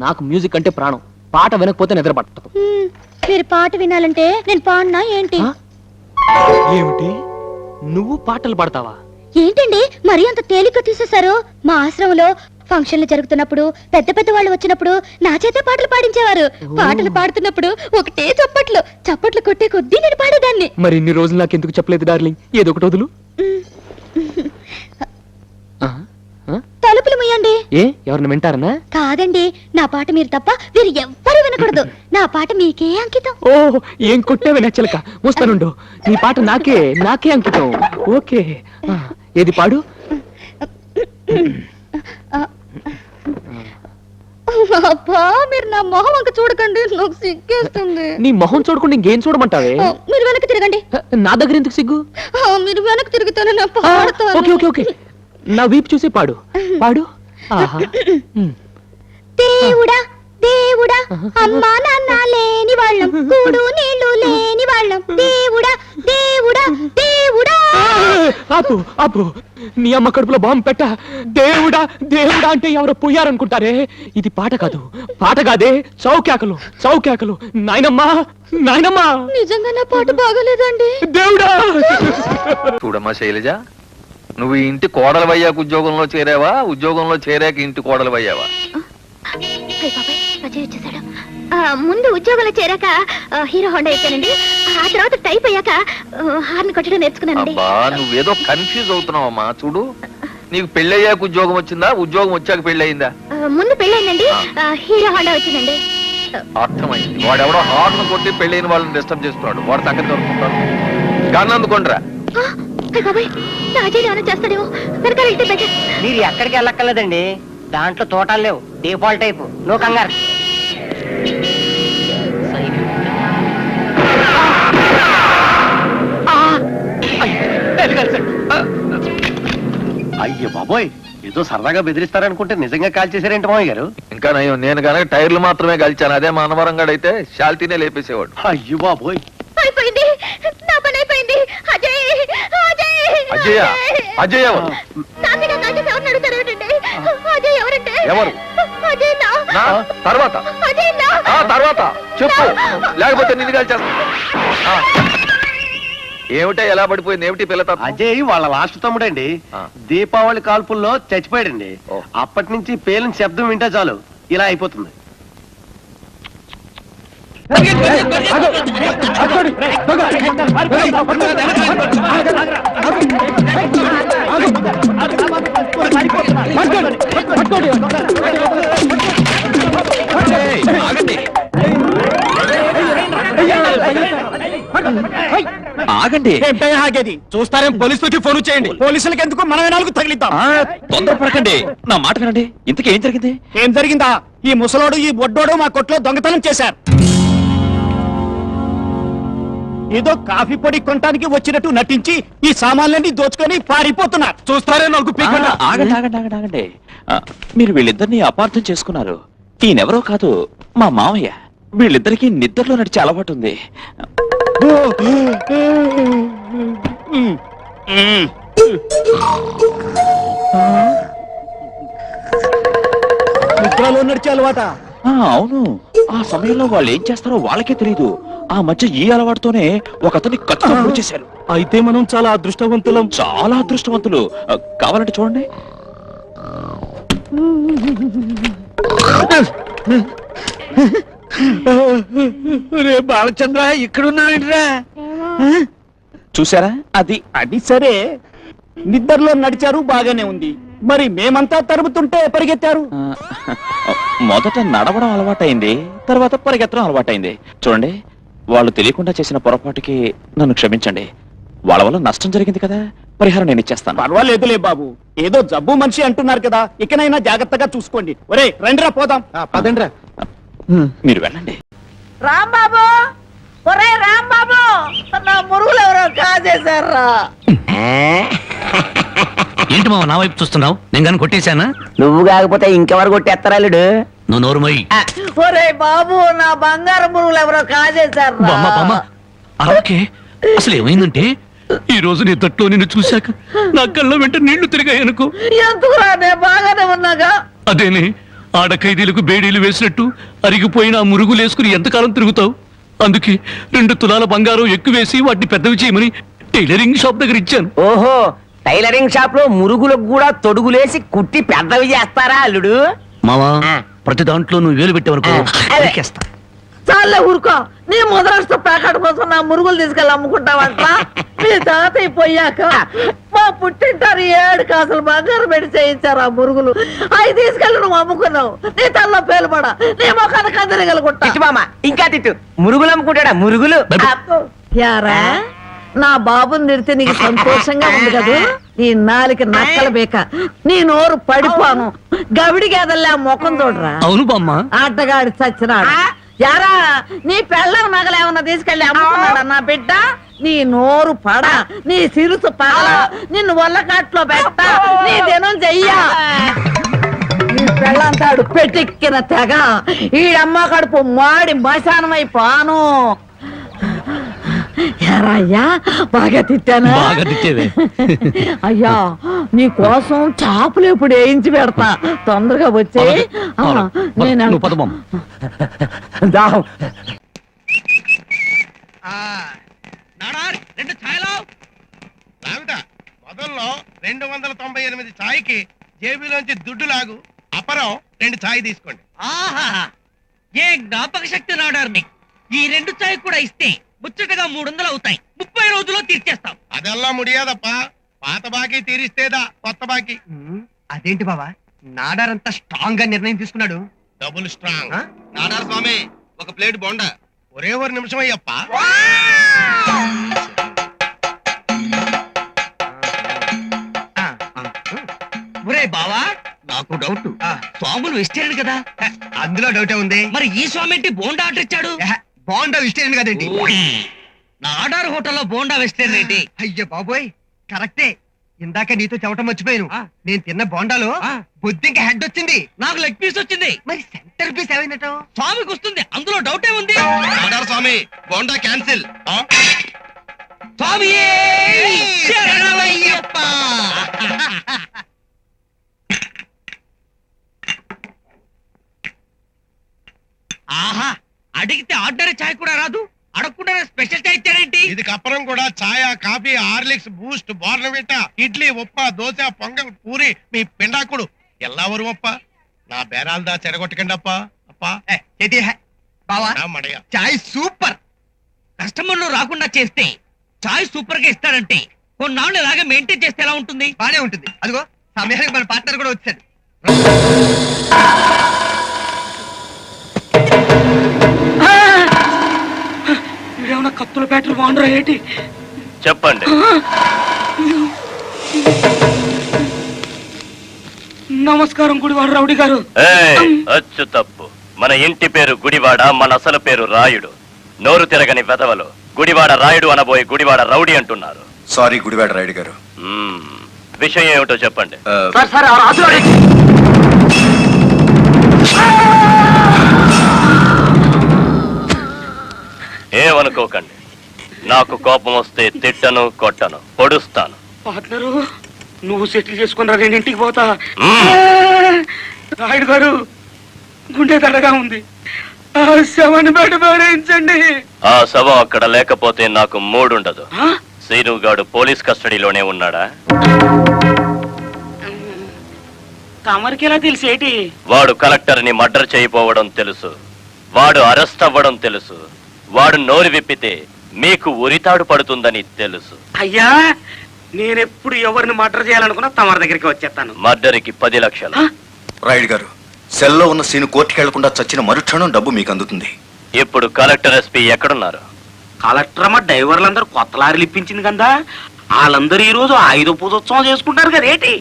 నాకు మ్యూజిక్ అంటే ప్రాణం. పాట వినకపోతే నిద్ర పట్టదు. మీరు పాట వినాలంటే నేను పాడినా ఏంటి? ఏమిటి, నువ్వు పాటలు పాడతావా? ఏంటండి మరి అంత తేలిక తీసేశారు? మా ఆశ్రమంలో ఫంక్షన్లు జరుగుతున్నప్పుడు పెద్ద పెద్ద వాళ్ళు వచ్చినప్పుడు నా చేత పాటలు పాడించేవారు. పాటలు పాడుతున్నప్పుడు ఒకటే చప్పట్లు కొట్టే కొద్దీ నేను పాడేదాన్ని. మరి ఇన్ని రోజులు నాకు ఎందుకు చెప్పలేదు డార్లింగ్? ఏదో ఒకటి వదులు. తలుపులు ముయ్యండి. ఏ ఎవరిని వింటారనా? కాదండి, నా పాట మీరు తప్ప మీరు ఎవ్వరూ వినకూడదు. నా పాట మీకే అంకితం. ఓ ఏం కొట్టేవి నచ్చలక. వస్తానుండు, నీ పాట నాకే అంకితం. ఓకే, ఏది పాడు. అబ్బా, మీరు నా మొహం అంక చూడకండి, నాకు సిగ్గేస్తుంది. నీ మొహం చూడకుండా ఇంకేం చూడమంటావే? మీరు వెనక్కి తిరగండి. నా దగ్గర ఎందుకు సిగ్గు? మీరు వెనక్కి తిరుగుతాను, నా పాడతాను. ఓకే ఓకే ఓకే, నా వీపు చూసి పాడు పాడు. ఆహా. దేవుడా దేవుడా, అమ్మా నాన్న లేని వాళ్ళం, కూడు నీళ్లు లేని వాళ్ళం, దేవుడా దేవుడా దేవుడా. ఆపు ఆపు, నీ అమ్మ కడుపులో బాంబు పెట్ట. దేవుడా దేవుడా అంటే ఎవరో పోయారనుకుంటారే. ఇది పాట కాదు, పాట కాదే, చౌకేకలు చౌకేకలు. నాయనమ్మా నాయనమ్మా, నిజంగా నా పాట బాగలేదండి. దేవుడా. చూడమ్మా శైలజ, నువ్వు ఈ ఇంటి కోడలు వయ్యాక ఉద్యోగంలో చేరావా, ఉద్యోగంలో చేరాక ఇంటి కోడలు వయ్యావా? ముందు ఉద్యోగంలో చేరాక హీరో హోండా ఎక్కానండి. ఆ తర్వాత టైప్ అయ్యాక హార్న్ కొట్టడం నేర్చుకున్నానండి. అబ్బా, నువ్వేదో కన్ఫ్యూజ్ అవుతున్నావమ్మా. చూడు, నీకు పెళ్ళయ్యాక ఉద్యోగం వచ్చిందా, ఉద్యోగం వచ్చాక పెళ్ళయిందా? ముందు పెళ్ళయిందండి, హీరో హోండా వచ్చిందండి. అర్థమైంది. వాడెవడో హార్న్ కొట్టి పెళ్ళైన వాళ్ళని డిస్టర్బ్ చేస్తున్నాడు. వాడు సంగతి దొరుకుతుంటాడు. కానీ అందుకోండిరా. చేస్తాడేమో, వెనకాల వెళ్తే బెటర్. మీరు ఎక్కడికి వెళ్ళక్కర్లేదండి, దాంట్లో తోటాలు లేవు, డిఫాల్ట్ టైపు, నో కంగారు. అయ్యో బాబోయ్, ఏదో సరదాగా బెదిరిస్తారనుకుంటే నిజంగా కాల్ చేశారేంటి మామయ్య గారు? ఇంకా నయం, నేను కనుక టైర్లు మాత్రమే కలిచాను. అదే మానవరంగా అయితే శాల్తీనే లేపేసేవాడు. అయ్యో బాబోయ్, అయిపోయింది, నా పని అయిపోయింది. అజయ్ అజయ్ అజయ్ ఎవరు? అజయ్ ఎవరంటే ఎవరు? అజయ్ నా తర్వాత తర్వాత చెప్పు, లేకపోతే నిన్ను కలిచేస్తా. ఏమిటా ఎలా పడిపోయింది? ఏమిటి పిల్లత? అజయ్ వాళ్ళ లాస్ట్ తమ్ముడండి. దీపావళి కాల్పుల్లో చచ్చిపోయాడండి. అప్పటి నుంచి పేలిన శబ్దం వింటే చాలు ఇలా అయిపోతుంది. ఆగండి. ఆగేది చూస్తారేం? పోలీసులకి ఫోన్ చేయండి. పోలీసులకి ఎందుకు, మనమే నాలుగు తగిలిద్దాం. తొందరపడకండి, నా మాట వినండి. ఇంతకీ ఏం జరిగింది? ఏం జరిగిందా? ఈ ముసలోడు ఈ బొడ్డోడు మా కొట్లో దొంగతనం చేశారు. ఏదో కాఫీ పొడి కొనడానికి వచ్చినట్టు నటించి ఈ సామాన్లన్నీ దోచుకొని పారిపోతున్నారు. చూస్తారే నలుగు పీకుండా. ఆగండి ఆగండి ఆగండి ఆగండి. మీరు వీళ్ళిద్దరిని అపార్థం చేసుకున్నారు. ఈయనెవరో కాదు, మా మామయ్య. వీళ్ళిద్దరికీ నిద్రలో నడిచే అలవాటు ఉంది. నిద్రలో నడిచే అలవాట? అవును. ఆ సమయంలో వాళ్ళు ఏం చేస్తారో వాళ్ళకే తెలియదు. ఆ మధ్య ఈ అలవాటుతోనే ఒక అతన్ని కత్తితో పొడి చేశారు. అయితే మనం చాలా అదృష్టవంతులం. చాలా అదృష్టవంతులు. కావాలంటే చూడండి. రే బాలచంద్ర, ఇక్కడున్నావేంట్రా? చూసారా? అది అది సరే, నిద్రలో నడిచారు, బాగానే ఉంది. మరి మేమంతా తరుముతుంటే పరిగెత్తారు. మొదట నడవడం అలవాటైంది, తర్వాత పరిగెత్తడం అలవాటైంది. చూడండి, వాళ్ళు తెలియకుండా చేసిన పొరపాటుకి నన్ను క్షమించండి. వాళ్ళ వల్ల నష్టం జరిగింది కదా, పరిహారం నేను ఇచ్చేస్తాను. పర్వాలేదులే బాబు, ఏదో జబ్బు మనిషి అంటున్నారు కదా, ఇకనైనా జాగ్రత్తగా చూసుకోండి. ఒరే రండిరా పోదాం. పదండ్రా. మీరు వెళ్ళండి. రాంబాబు, ఒరే రాంబాబు, నా మురుగులు ఎవరో కాజేశారా? ఏంటి మావ నా వైపు చూస్తున్నావు? నేను కానీ కొట్టేశానా? నువ్వు కాకపోతే ఇంకెవరు కొట్టేస్తారాలుడు? నువ్వు నోరు మొయ్యి. ఒరే బాబు, నా బంగారు మురుగులు ఎవరో కాజేశారా? ఓకే, అసలు ఏమైందంటే ఈ రోజు నీ తట్లో నిన్ను చూశాక నా కళ్ళ వెంట నీళ్లు తిరిగాయనుకో. ఎందుకురా, నేను బాగానే ఉన్నాగా. అదేనే, ఆడ ఖైదీలకు బేడీలు వేసినట్టు అరిగిపోయిన ఆ మురుగులు వేసుకుని ఎంతకాలం తిరుగుతావు? అందుకే 2 తులాల బంగారం ఎక్కువేసి వాటిని పెద్దవి చేయమని టైలరింగ్ షాప్ దగ్గర ఇచ్చాను. ఓహో, టైలరింగ్ షాప్ లో మురుగులకు కూడా తొడుగులేసి కుట్టి పెద్దవి చేస్తారా అల్లుడు? మావా, ఆ. ప్రతి దాంట్లో నువ్వు వేలు పెట్టేవరకు అదే. నరికేస్తా. చాలే ఊరుకో. నీ ముదరస్తు ప్యాకెట్ కోసం నా మురుగులు తీసుకెళ్ళి అమ్ముకుంటావంట. మీ తాతయ్య పోయాక మా పుట్టింటారు 7 కాసులు బంగారం పెట్టి చేయించారు ఆ మురుగులు. అవి తీసుకెళ్ళి నువ్వు అమ్ముకున్నావు. నీ తల్లో పేలుపడా, నీ మొఖానికి అందరిగలుగుంటా. తిట్టు మామ, ఇంకా తిట్టు. మురుగులు అమ్ముకుంటాడా? మురుగులు. యారా, నా బాబుని తిడితే నీకు సంతోషంగా ఉంది కదా? ఈ నాలికి నక్కల బేక, నీ నోరు పడిపోను. గవిడి గేదల్లా ముఖం చూడరా. అవును బామ్మ. ఆటగాడి చచ్చినాడు. యారా, నీ పెళ్ళం నగలేమన్నా తీసుకెళ్ళి అమ్ముకున్నాడా నా బిడ్డ? నీ నోరు పడ, నీ సిరుసు పగల, నిన్ను వల్లకాట్లో పెట్ట, నీ దినం చెయ్యా. నీ పెళ్ళంతాడు పెట్టెక్కిన తెగ, ఈడమ్మ కడుపు మాడి మశానమై పాను. యారా అయ్యా, బాగా తిట్టానా? బాగా తిట్టేవే. అయ్యా, నీ కోసం చాపులు ఇప్పుడు వేయించి పెడతా. తొందరగా వచ్చే. నువ్వు పద బామ్మ. దాహం. మొదల్లో 298 ఛాయ్కి జేబులోంచి దుడ్డు లాగు, అపరం 2 ఛాయ్ తీసుకోండి. ఆహా, ఏ జ్ఞాపక శక్తి నాడారు మీకు. ఈ 2 చాయ్ కూడా ఇస్తే ముచ్చటగా 300 అవుతాయి. 30 రోజుల్లో తీర్చేస్తాం. అదెల్లా ముడియాదప్ప, పాత బాకీ తీరిస్తేదా కొత్త బాకీ. అదేంటి బావా, నాడారంతా స్ట్రాంగ్ గా నిర్ణయం తీసుకున్నాడు. Double strong. నాడార్ స్వామి, ఒక ప్లేట్ బొండా. ఒరే నిమిషం అయ్యప్ప. ఒరే బావా, నాకు డౌట్. స్వాములు వెజిటేరియన్ కదా? అందులో డౌటే ఉంది. మరి ఈ స్వామి ఏంటి బోండా ఆర్డర్ ఇచ్చాడు? బాగుంటా వెజిటేరియన్ కదేంటి? నాడార్ హోటల్లో బోండా వెజిటేరియన్ ఏంటి? అయ్య బాబోయ్, కరెక్టే. ఇందాక నీతో చెప్పటం మర్చిపోయాను. నేను తిన్న బోండాలో బొద్దింక హెడ్ వచ్చింది. నాకు లెగ్ పీస్ వచ్చింది. మరి సెంటర్ పీస్ ఏమైనట్టు? స్వామికి వస్తుంది, అందులో డౌటే ఉంది. నాడార్ స్వామి, బోండా క్యాన్సిల్. స్వామి శరణమయ్యప్ప. ఆహా, అడిగితే ఆర్డర్ చాయ్ కూడా రాదు, అడగకుండా స్పెషల్ చాయ్ ఇచ్చారేంటి? ఇది కప్పరం కూడా ఛాయ, coffee, Horlicks, Boost, Bournvita, idli, upma, dosa, pongal, puri, మీ పిండాకుడు ఎల్లావరు అప్ప. నా బేరాలదా చెడగొట్టకండి అప్ప. అప్పా బావా, మడయ చాయ్ సూపర్. కస్టమర్లు రాకుండా చేస్తే చాయ్ సూపర్ గా ఇస్తారంటే కొన్నాళ్ళు ఇలాగే మెయింటైన్ చేస్తే ఎలా ఉంటుంది? బానే ఉంటుంది. అదిగో సమయానికి మన పార్ట్నర్ కూడా వచ్చాడు. ఇదేమన్నా కత్తుల బ్యాటరీ బాగుండరా ఏంటి? చెప్పండి. నమస్కారం గుడివాడ రౌడీ గారు. అచ్చు తప్పు. మన ఇంటి పేరు గుడివాడ, మన అసలు పేరు రాయుడు. నోరు తిరగని వెధవలు గుడివాడ రాయుడు అనబోయి గుడివాడ రౌడీ అంటున్నారు. సారీ గుడివాడ రాయుడు గారు. విషయం ఏమిటో చెప్పండి. ఏమనుకోకండి, నాకు కోపం వస్తే తిట్టను, కొట్టను, పొడుస్తాను. పార్ట్నరు, నువ్వు సెటిల్ చేసుకున్న 2 ఇంటికి పోతా. రాయుడు గారు, గుండె దడగా ఉంది. ఆ శవాన్ని బయట పారేయించండి. ఆ శవం అక్కడ లేకపోతే నాకు మూడుండదు. సీనుగాడు పోలీస్ కస్టడీలోనే ఉన్నాడా? తమరికి ఎలా తెలిసేటి? వాడు కలెక్టర్ ని మర్డర్ చేయపోవడం తెలుసు, వాడు అరెస్ట్ అవ్వడం తెలుసు, వాడు నోరు విప్పితే మీకు ఉరితాడు పడుతుందని తెలుసు. అయ్యా, నేనెప్పుడు ఎవరిని మర్డర్ చేయాలనుకున్నా తమరి దగ్గరికి వచ్చేస్తాను. మర్డర్కి 10 లక్షలు. రాయుడు గారు, సెల్లో ఉన్న సీను కోర్టుకి వెళ్లకుండా చచ్చిన మరుక్షణం డబ్బు మీకు అందుతుంది. ఇప్పుడు కలెక్టర్ ఎస్పీ ఎక్కడున్నారు? కలెక్టర్ అమ్మ డ్రైవర్లందరూ కొత్త లారీలు ఇప్పించింది కదా, వాళ్ళందరూ ఈ రోజు ఆయుధ పూజోత్సవం చేసుకుంటారు కదా ఏంటి?